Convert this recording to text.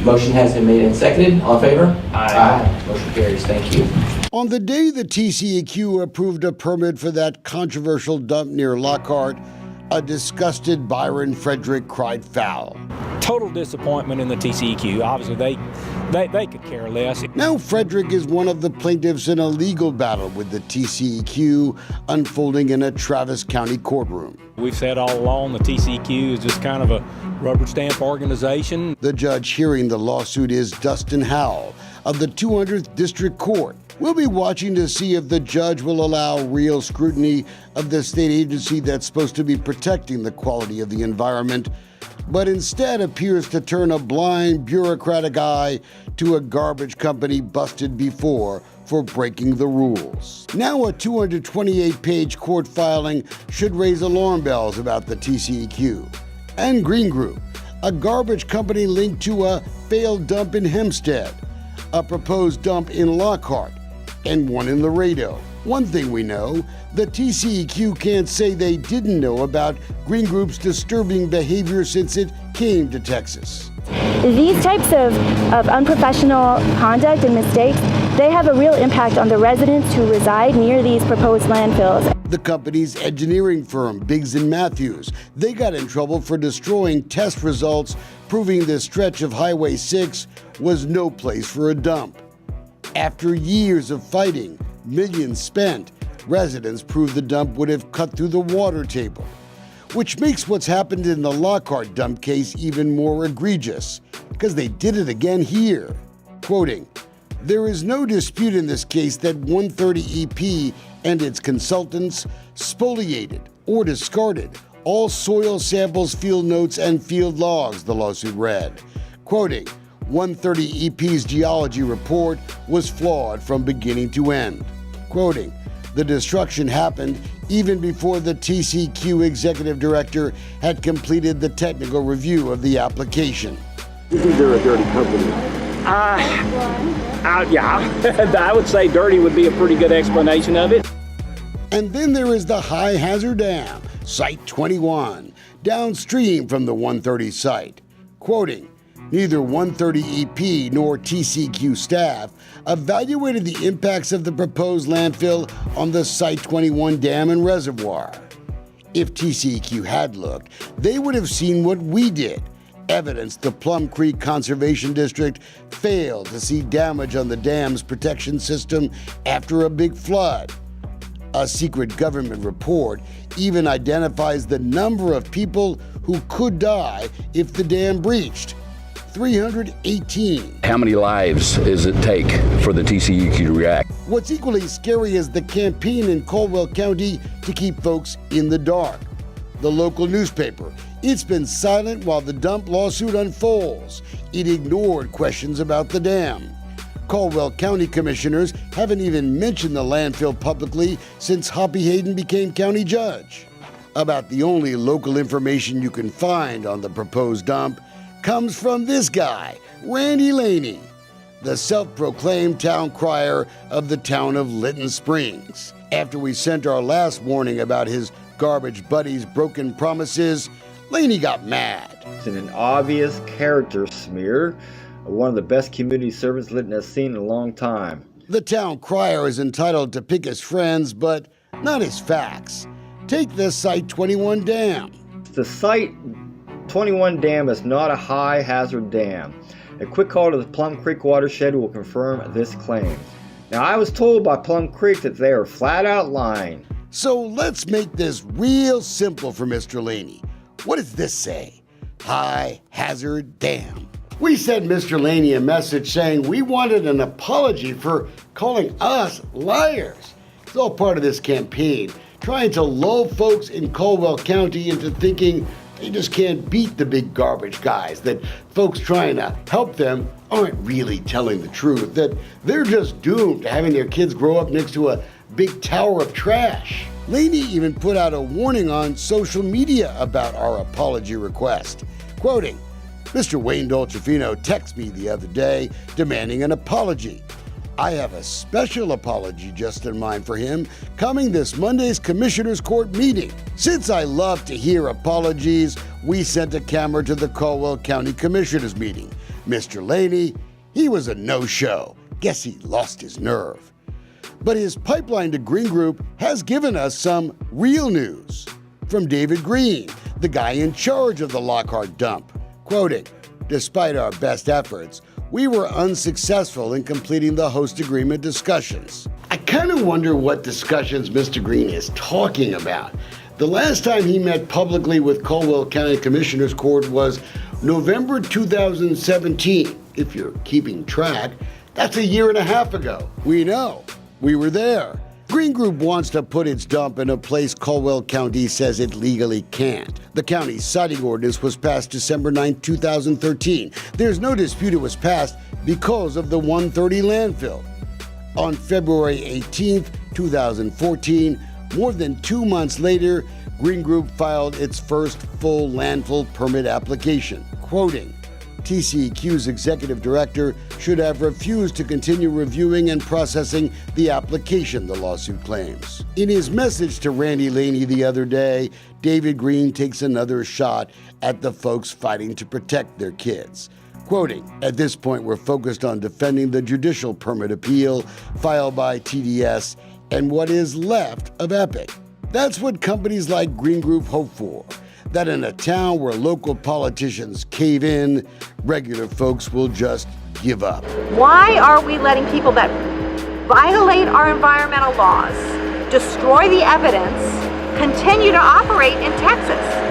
Motion has been made and seconded. All in favor? Aye. Motion carries. Thank you. On the day the TCEQ approved a permit for that controversial dump near Lockhart, a disgusted Byron Frederick cried foul. Total disappointment in the TCEQ. Obviously, they could care less. Now Frederick is one of the plaintiffs in a legal battle with the TCEQ unfolding in a Travis County courtroom. We've said all along the TCEQ is just kind of a rubber stamp organization. The judge hearing the lawsuit is Dustin Howell of the 200th District Court. We'll be watching to see if the judge will allow real scrutiny of the state agency that's supposed to be protecting the quality of the environment, but instead appears to turn a blind bureaucratic eye to a garbage company busted before for breaking the rules. Now a 228-page court filing should raise alarm bells about the TCEQ. And Green Group, a garbage company linked to a failed dump in Hempstead, a proposed dump in Lockhart, and one in Laredo. One thing we know, the TCEQ can't say they didn't know about Green Group's disturbing behavior since it came to Texas. These types of unprofessional conduct and mistakes, they have a real impact on the residents who reside near these proposed landfills. The company's engineering firm, Biggs & Matthews, they got in trouble for destroying test results proving this stretch of Highway 6 was no place for a dump. After years of fighting, millions spent, residents proved the dump would have cut through the water table, which makes what's happened in the Lockhart dump case even more egregious, because they did it again here. Quoting, "There is no dispute in this case that 130 EP and its consultants spoliated or discarded all soil samples, field notes, and field logs," the lawsuit read. Quoting, 130 EP's geology report was flawed from beginning to end. Quoting, "The destruction happened even before the TCEQ executive director had completed the technical review of the application." You think they're a dirty company? Yeah, I would say dirty would be a pretty good explanation of it. And then there is the High Hazard Dam, Site 21, downstream from the 130 site. Quoting, "Neither 130 EP nor TCEQ staff evaluated the impacts of the proposed landfill on the Site 21 dam and reservoir. If TCEQ had looked, they would have seen what we did, evidence the Plum Creek Conservation District failed to see damage on the dam's protection system after a big flood. A secret government report even identifies the number of people who could die if the dam breached. 318. How many lives does it take for the TCEQ to react? What's equally scary is the campaign in Caldwell County to keep folks in the dark. The local newspaper, it's been silent while the dump lawsuit unfolds. It ignored questions about the dam. Caldwell County commissioners haven't even mentioned the landfill publicly since Hoppy Hayden became county judge. About the only local information you can find on the proposed dump comes from this guy, Randy Laney, the self-proclaimed town crier of the town of Lytton Springs. After we sent our last warning about his garbage buddy's broken promises, Laney got mad. It's an obvious character smear. One of the best community servants Lytton has seen in a long time. The town crier is entitled to pick his friends, but not his facts. Take the Site 21 dam. The Site 21 dam is not a high hazard dam. A quick call to the Plum Creek watershed will confirm this claim. Now, I was told by Plum Creek that they are flat out lying. So let's make this real simple for Mr. Laney. What does this say? High hazard dam. We sent Mr. Laney a message saying we wanted an apology for calling us liars. It's all part of this campaign, trying to lull folks in Caldwell County into thinking they just can't beat the big garbage guys, that folks trying to help them aren't really telling the truth, that they're just doomed to having their kids grow up next to a big tower of trash. Laney even put out a warning on social media about our apology request. Quoting, "Mr. Wayne Dolcefino texted me the other day demanding an apology. I have a special apology just in mind for him coming this Monday's Commissioners Court meeting. Since I love to hear apologies, we sent a camera to the Caldwell County Commissioners meeting. Mr. Laney, he was a no-show. Guess he lost his nerve. But his pipeline to Green Group has given us some real news. From David Green, the guy in charge of the Lockhart dump, quoting, "Despite our best efforts, we were unsuccessful in completing the host agreement discussions." I kind of wonder what discussions Mr. Green is talking about. The last time he met publicly with Caldwell County Commissioners Court was November 2017. If you're keeping track, that's a year and a half ago. We know. We were there. Green Group wants to put its dump in a place Caldwell County says it legally can't. The county's siting ordinance was passed December 9, 2013. There's no dispute it was passed because of the 130 landfill. On February 18, 2014, more than 2 months later, Green Group filed its first full landfill permit application, quoting, TCEQ's executive director should have refused to continue reviewing and processing the application, the lawsuit claims. In his message to Randy Laney the other day, David Green takes another shot at the folks fighting to protect their kids. Quoting, "At this point, we're focused on defending the judicial permit appeal filed by TDS and what is left of Epic." That's what companies like Green Group hope for. That in a town where local politicians cave in, regular folks will just give up. Why are we letting people that violate our environmental laws, destroy the evidence, continue to operate in Texas?